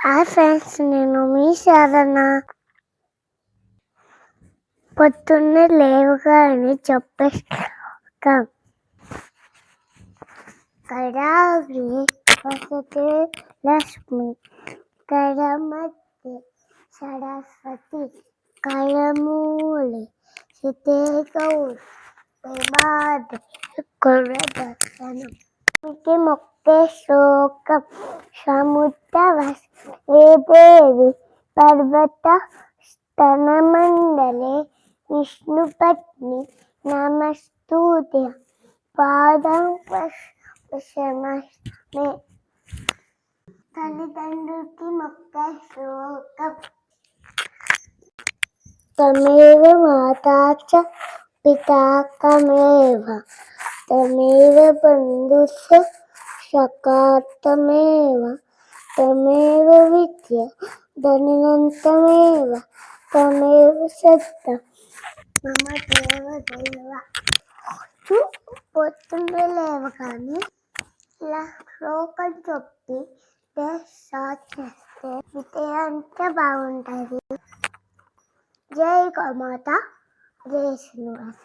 Hi friends, నేను మీ సాధన. పొద్దున్నే లేవగానే చెప్పేస్తాం కడాగ్రి వసతే లక్ష్మి కరమధ్య సరస్వతి కరమూలి సితే గౌరి ప్రమాద కురదర్శనం మొక్కే శ్లోకం సముద్రవస్ ఏ దేవి పర్వత స్తనమండలే విష్ణుపత్ని నమస్తుతే పాదం పశ్యమే. తల్లిదండ్రులకి మొక్కే శ్లోకం తమేవ మాతా చ పితా తమేవ తమేవ బంధుస్య సఖా తమేవ తమేవ విద్యా ధనం తమేవ తమేవ సత్తా మమ దేవ. పొద్దున్నే లేవగానే ఇలా శ్లోకం చెప్పి స్టార్ట్ చేస్తే ఇది అంతా బాగుంటుంది. జై గోమాత, జై శ్రీనివాస.